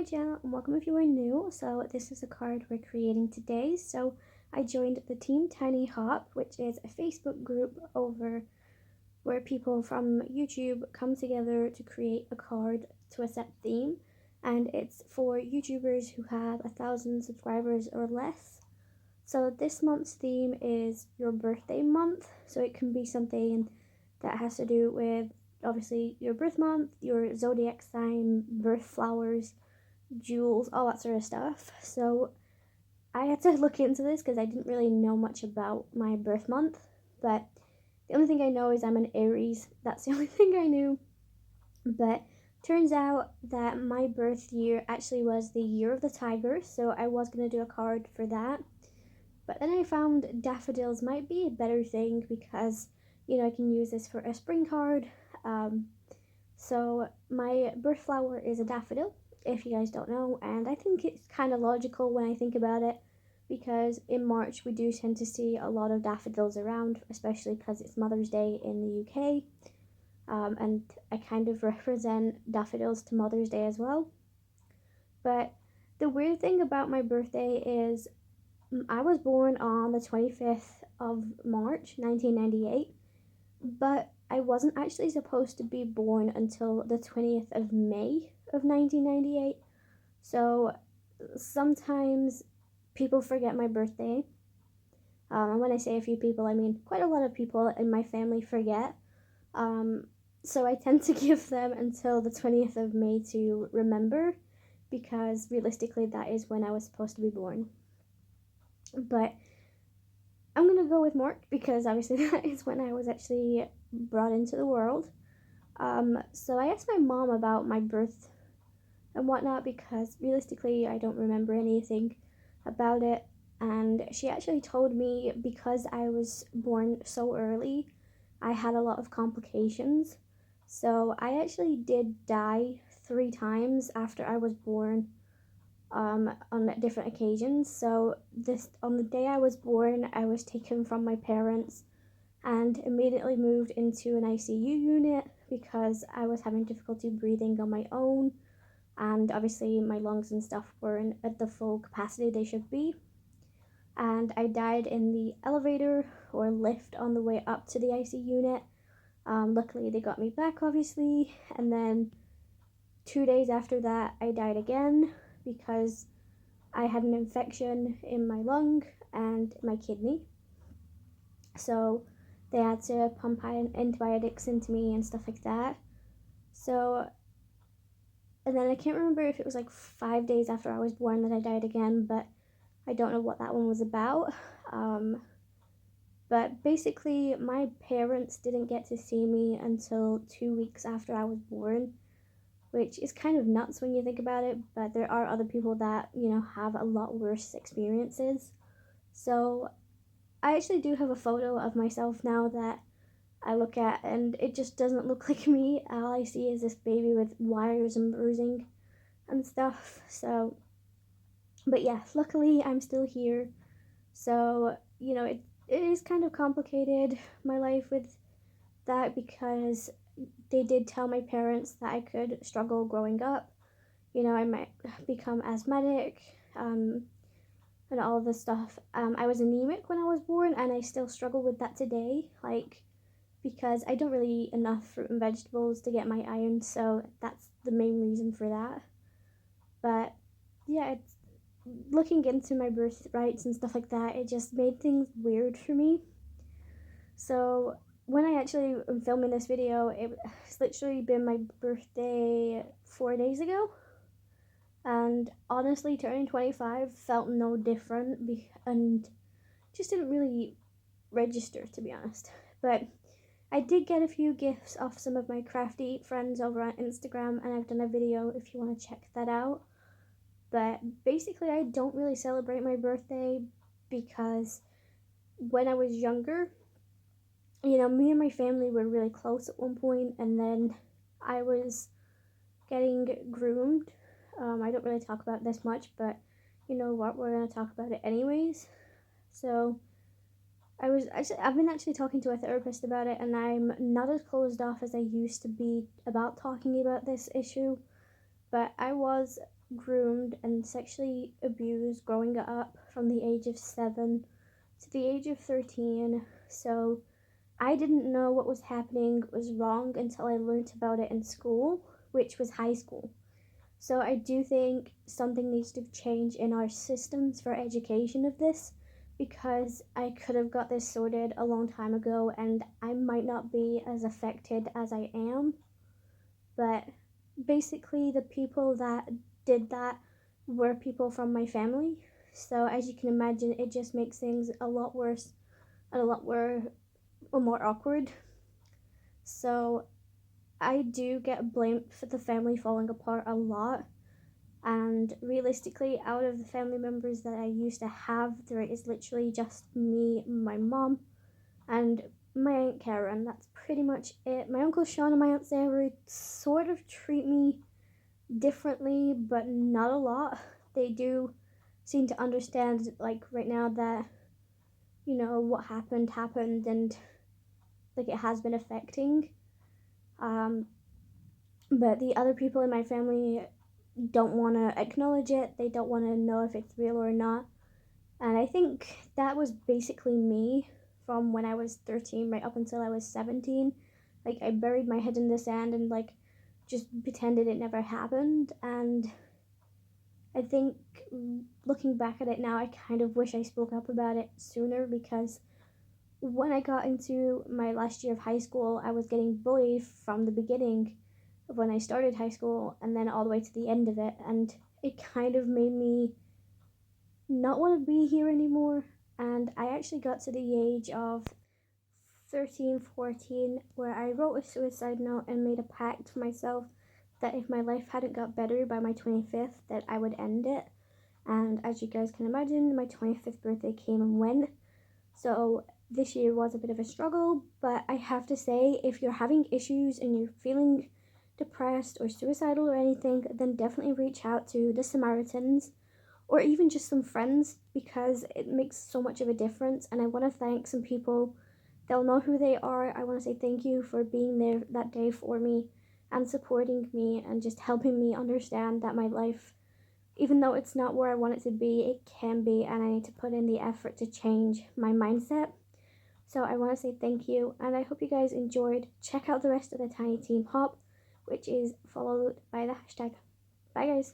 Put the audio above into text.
my channel and welcome if you are new. So this is a card we're creating today. So I joined the Team Tiny Hop, which is a Facebook group over where people from YouTube come together to create a card to a set theme, and it's for YouTubers who have 1,000 subscribers or less. So this month's theme is your birthday month, so it can be something that has to do with obviously your birth month, your zodiac sign, birth flowers, jewels, all that sort of stuff. So I had to look into this because I didn't really know much about my birth month, but the only thing I know is I'm an Aries. That's the only thing I knew. But turns out that my birth year actually was the year of the tiger, so I was going to do a card for that. But then I found daffodils might be a better thing because, you know, I can use this for a spring card. So my birth flower is a daffodil, if you guys don't know, and I think it's kind of logical when I think about it, because in March we do tend to see a lot of daffodils around, especially because it's Mother's Day in the UK, and I kind of represent daffodils to Mother's Day as well. But the weird thing about my birthday is I was born on the 25th of March, 1998, but I wasn't actually supposed to be born until the 20th of May of 1998. So sometimes people forget my birthday. And when I say a few people, I mean quite a lot of people in my family forget. So I tend to give them until the 20th of May to remember, because realistically that is when I was supposed to be born. But I'm going to go with March because obviously that is when I was actually brought into the world. So I asked my mom about my birth and whatnot because realistically I don't remember anything about it, and she actually told me because I was born so early I had a lot of complications. So I actually did die 3 times after I was born, on different occasions. So on the day I was born, I was taken from my parents and immediately moved into an ICU unit because I was having difficulty breathing on my own, and obviously my lungs and stuff weren't at the full capacity they should be. And I died in the elevator or lift on the way up to the ICU unit. Luckily they got me back obviously, and then 2 days after that I died again because I had an infection in my lung and my kidney. So they had to pump antibiotics into me and stuff like that. So, and then I can't remember if it was like 5 days after I was born that I died again, but I don't know what that one was about. But basically, my parents didn't get to see me until 2 weeks after I was born, which is kind of nuts when you think about it, but there are other people that, you know, have a lot worse experiences. So I actually do have a photo of myself now that I look at, and it just doesn't look like me. All I see is this baby with wires and bruising and stuff. So, but yeah, luckily I'm still here. So, you know, it is kind of complicated, my life with that, because they did tell my parents that I could struggle growing up. You know, I might become asthmatic, and all of this stuff. I was anemic when I was born, and I still struggle with that today, like, because I don't really eat enough fruit and vegetables to get my iron, so that's the main reason for that. But yeah, it's, looking into my birthrights and stuff like that, it just made things weird for me. So when I actually am filming this video, it's literally been my birthday 4 days ago. And honestly, turning 25 felt no different and just didn't really register, to be honest. But I did get a few gifts off some of my crafty friends over on Instagram, and I've done a video if you want to check that out. But basically, I don't really celebrate my birthday because when I was younger, you know, me and my family were really close at one point, and then I was getting groomed. I don't really talk about this much, but you know what, we're going to talk about it anyways. So I've been actually talking to a therapist about it, and I'm not as closed off as I used to be about talking about this issue. But I was groomed and sexually abused growing up from the age of 7 to the age of 13. So I didn't know what was happening was wrong until I learned about it in school, which was high school. So I do think something needs to change in our systems for education of this, because I could have got this sorted a long time ago and I might not be as affected as I am. But basically the people that did that were people from my family. So as you can imagine, it just makes things a lot worse and a lot more awkward. So I do get blamed for the family falling apart a lot. And realistically, out of the family members that I used to have, there is literally just me, my mom, and my Aunt Karen. That's pretty much it. My Uncle Sean and my Aunt Sarah sort of treat me differently, but not a lot. They do seem to understand, like, right now that, you know, what happened, and, like, it has been affecting. But the other people in my family don't want to acknowledge it. They don't want to know if it's real or not. And I think that was basically me from when I was 13 right up until I was 17. Like, I buried my head in the sand and, like, just pretended it never happened. And I think looking back at it now, I kind of wish I spoke up about it sooner, because when I got into my last year of high school, I was getting bullied from the beginning of when I started high school and then all the way to the end of it. And it kind of made me not want to be here anymore. And I actually got to the age of 13, 14, where I wrote a suicide note and made a pact to myself that if my life hadn't got better by my 25th, that I would end it. And as you guys can imagine, my 25th birthday came and went. So this year was a bit of a struggle, but I have to say, if you're having issues and you're feeling depressed or suicidal or anything, then definitely reach out to the Samaritans or even just some friends, because it makes so much of a difference. And I want to thank some people. They'll know who they are. I want to say thank you for being there that day for me and supporting me and just helping me understand that my life, even though it's not where I want it to be, it can be, and I need to put in the effort to change my mindset. So I want to say thank you, and I hope you guys enjoyed. Check out the rest of the Tiny Team Hop, which is followed by the hashtag. Bye guys.